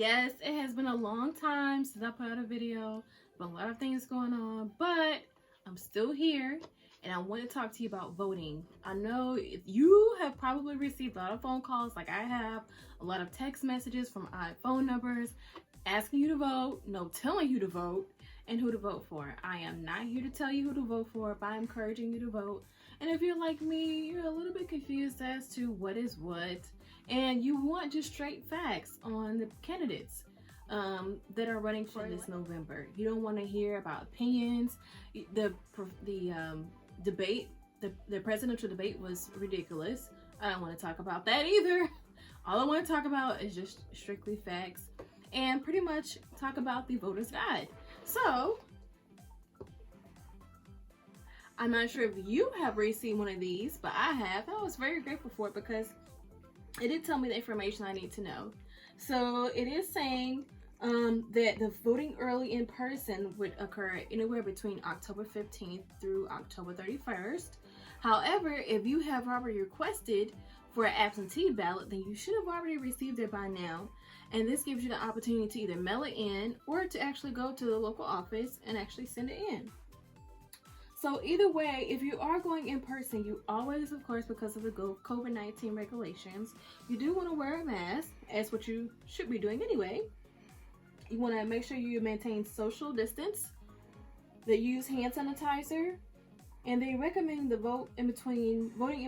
Yes, it has been a long time since I put out a video. Been a lot of things going on, but I'm still here and I want to talk to you about voting. I know you have probably received a lot of phone calls like I have, a lot of text messages from phone numbers asking you to vote, no telling you to vote, and who to vote for. I am not here to tell you who to vote for, but I'm encouraging you to vote. And if you're like me, you're a little bit confused as to what is what, and you want just straight facts on the candidates that are running for this November. You don't want to hear about opinions. The debate, the presidential debate was ridiculous. I don't want to talk about that either. All I want to talk about is just strictly facts and pretty much talk about the voter's guide. So, I'm not sure if you have received one of these, but I have. I was very grateful for it because it did tell me the information I need to know. So it is saying that the voting early in person would occur anywhere between October 15th through October 31st. However, if you have already requested for an absentee ballot, then you should have already received it by now. And this gives you the opportunity to either mail it in or to actually go to the local office and actually send it in. So either way, if you are going in person, you always, of course, because of the COVID-19 regulations, you do want to wear a mask, as what you should be doing anyway. You want to make sure you maintain social distance. They use hand sanitizer, and they recommend the voting in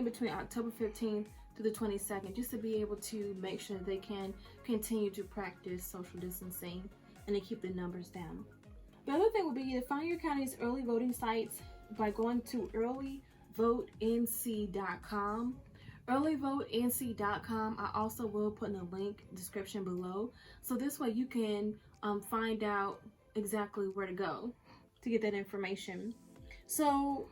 between October 15th to the 22nd, just to be able to make sure they can continue to practice social distancing and to keep the numbers down. The other thing would be to find your county's early voting sites by going to earlyvotenc.com. earlyvotenc.com. I also will put in the link description below, so this way you can find out exactly where to go to get that information. So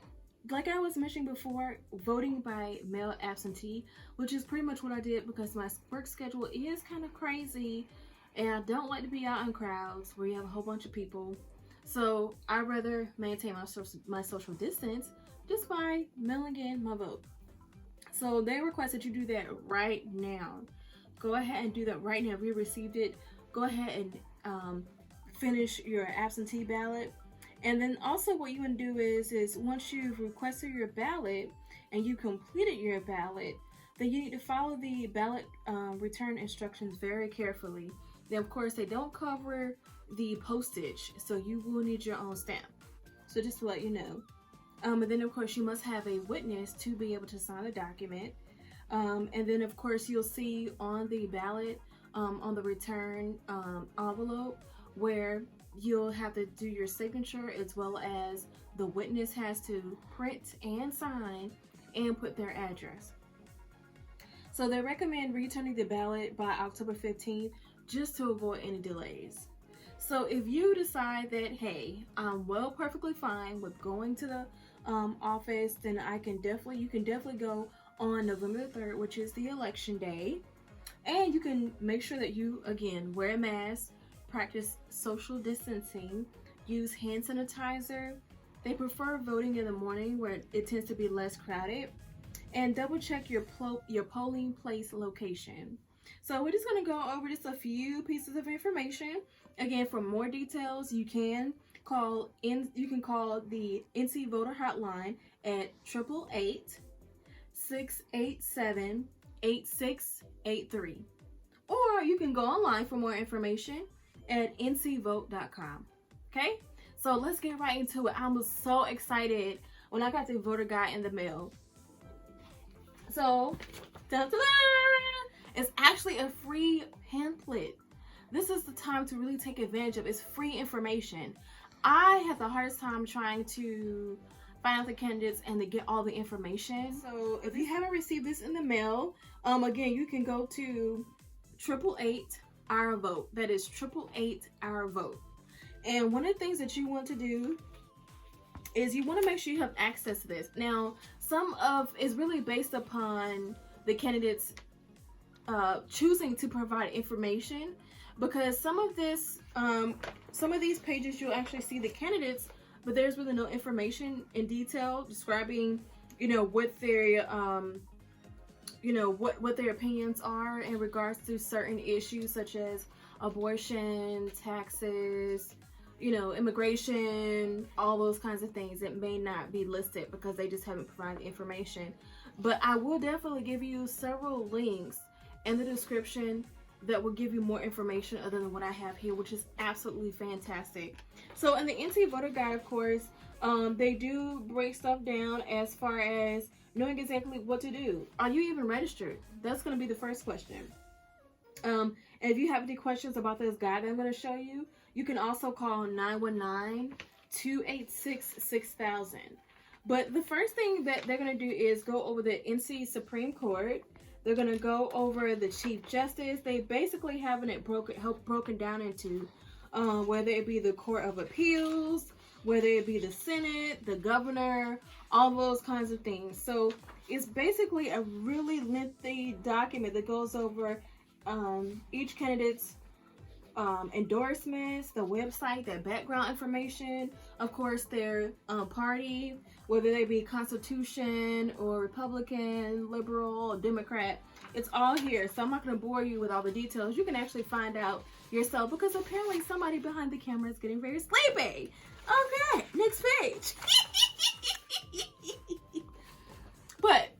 like I was mentioning before, voting by mail absentee, which is pretty much what I did because my work schedule is kind of crazy and I don't like to be out in crowds where you have a whole bunch of people. So I'd rather maintain my social distance just by mailing in my vote. So they request that you do that right now. Go ahead and do that right now. If you received it, go ahead and finish your absentee ballot. And then also what you want to do is once you've requested your ballot and you completed your ballot, then you need to follow the ballot return instructions very carefully. Then of course they don't cover the postage, so you will need your own stamp. So just to let you know. And then of course you must have a witness to be able to sign the document. And then of course you'll see on the ballot, on the return envelope, where you'll have to do your signature, as well as the witness has to print and sign and put their address. So they recommend returning the ballot by October 15th just to avoid any delays. So if you decide that, hey, I'm perfectly fine with going to the office, then you can definitely go on November 3rd, which is the election day. And you can make sure that you, again, wear a mask, practice social distancing, use hand sanitizer. They prefer voting in the morning where it tends to be less crowded, and double check your polling place location. So we're just going to go over just a few pieces of information. Again, for more details, you can call the NC Voter Hotline at 888-687-8683. Or you can go online for more information at ncvote.com. Okay, so let's get right into it. I was so excited when I got the voter guide in the mail. So, it's actually a free pamphlet. This is the time to really take advantage of. It's free information. I had the hardest time trying to find out the candidates and to get all the information. So if you haven't received this in the mail, again, you can go to 888-OUR-VOTE. That is 888-OUR-VOTE. And one of the things that you want to do is you want to make sure you have access to this. Now, is really based upon the candidates choosing to provide information, because some of these pages you'll actually see the candidates, but there's really no information in detail describing, what their what their opinions are in regards to certain issues, such as abortion, taxes, immigration, all those kinds of things. It may not be listed because they just haven't provided information. But I will definitely give you several links in the description that will give you more information other than what I have here, which is absolutely fantastic. So in the NC Voter Guide, of course, they do break stuff down as far as knowing exactly what to do. Are you even registered? That's going to be the first question. And if you have any questions about this guide that I'm going to show you, you can also call 919-286-6000. But the first thing that they're going to do is go over the NC Supreme Court. They're going to go over the Chief Justice. They basically having it broken down into whether it be the Court of Appeals, whether it be the Senate, the governor, all those kinds of things. So it's basically a really lengthy document that goes over each candidate's endorsements, the website, their background information, of course their party, whether they be Constitution or Republican, Liberal, or Democrat. It's all here, so I'm not going to bore you with all the details. You can actually find out yourself because apparently somebody behind the camera is getting very sleepy. Okay, next page. But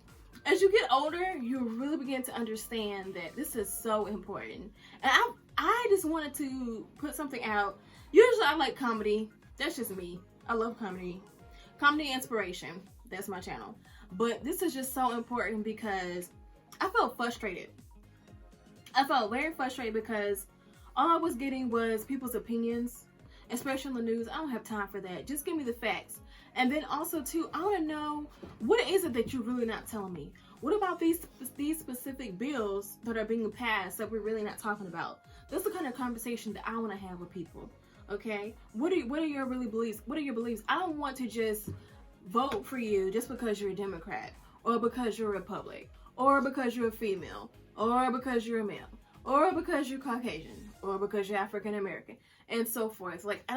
as you get older, you really begin to understand that this is so important. And I just wanted to put something out. Usually I like comedy. That's just me. I love comedy. Comedy inspiration. That's my channel. But this is just so important because I felt frustrated. I felt very frustrated because all I was getting was people's opinions, especially in the news. I don't have time for that. Just give me the facts. And then also too, I want to know, what is it that you're really not telling me? What about these specific bills that are being passed that we're really not talking about? That's the kind of conversation that I want to have with people. Okay, what are your really beliefs? What are your beliefs? I don't want to just vote for you just because you're a Democrat, or because you're a Republican, or because you're a female, or because you're a male, or because you're Caucasian, or because you're African American, and so forth. Like,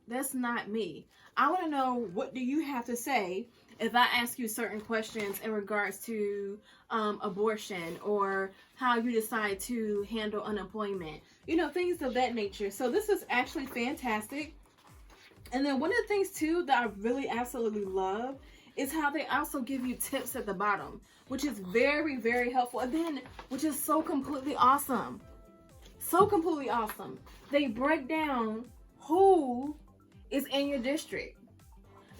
that's not me. I want to know, what do you have to say if I ask you certain questions in regards to abortion, or how you decide to handle unemployment, things of that nature. So this is actually fantastic. And then one of the things too that I really absolutely love is how they also give you tips at the bottom, which is very, very helpful. And then, which is so completely awesome. So completely awesome. They break down who is in your district.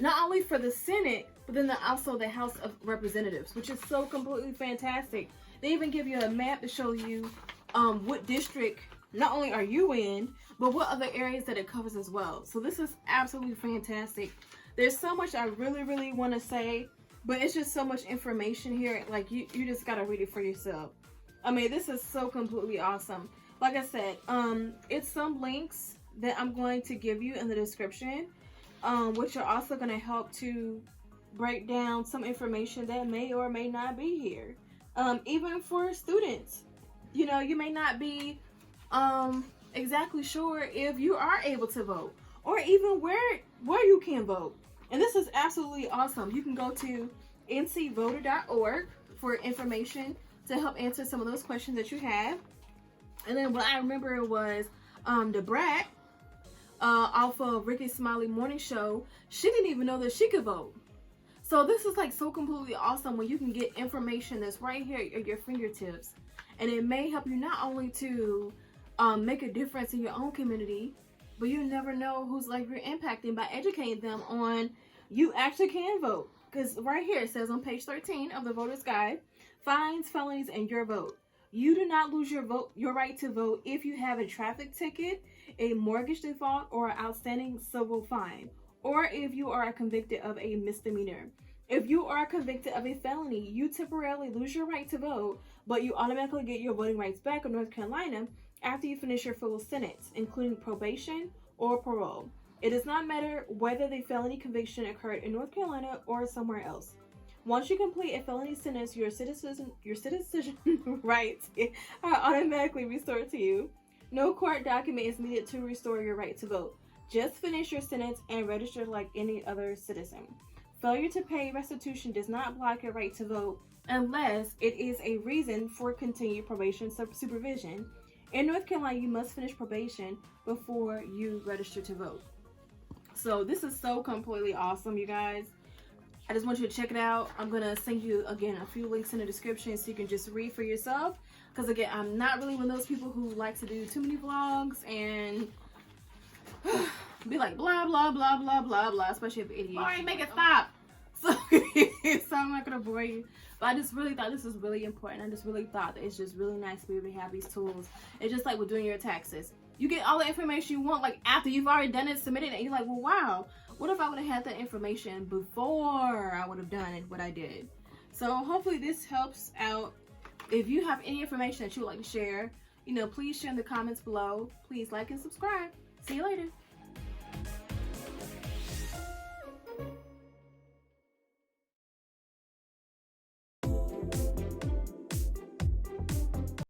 Not only for the Senate, but then also the House of Representatives, which is so completely fantastic. They even give you a map to show you what district not only are you in, but what other areas that it covers as well. So this is absolutely fantastic. There's so much I really, really want to say, but it's just so much information here. Like, you just got to read it for yourself. I mean, this is so completely awesome. Like I said, it's some links that I'm going to give you in the description, which are also going to help to break down some information that may or may not be here. Even for students, you may not be exactly sure if you are able to vote, or even where you can vote. And this is absolutely awesome. You can go to ncvoter.org for information to help answer some of those questions that you have. And then what I remember was the brat off of Ricky Smiley Morning Show. She didn't even know that she could vote. So this is like so completely awesome when you can get information that's right here at your fingertips. And it may help you not only to make a difference in your own community, but you never know whose life you're impacting by educating them on you actually can vote. Because right here it says on page 13 of the Voter's Guide, fines, felonies, and your vote. You do not lose your right to vote if you have a traffic ticket, a mortgage default, or an outstanding civil fine, or if you are convicted of a misdemeanor. If you are convicted of a felony, you temporarily lose your right to vote, but you automatically get your voting rights back in North Carolina after you finish your full sentence, including probation or parole. It does not matter whether the felony conviction occurred in North Carolina or somewhere else. Once you complete a felony sentence, your citizen rights are automatically restored to you. No court document is needed to restore your right to vote. Just finish your sentence and register like any other citizen. Failure to pay restitution does not block your right to vote unless it is a reason for continued probation supervision. In North Carolina, you must finish probation before you register to vote. So this is so completely awesome, you guys. I just want you to check it out. I'm going to send you, again, a few links in the description so you can just read for yourself. Because, again, I'm not really one of those people who like to do too many vlogs and be like, blah, blah, blah, blah, blah, blah, especially if idiots. All right, make it stop. So, so I'm not going to bore you. But I just really thought this was really important. I just really thought that it's just really nice to be able to have these tools. It's just like with doing your taxes. You get all the information you want, like, after you've already done it, submitted it, and you're like, well, wow. What if I would have had that information before I would have done what I did? So hopefully this helps out. If you have any information that you would like to share, you know, please share in the comments below. Please like and subscribe. See you later.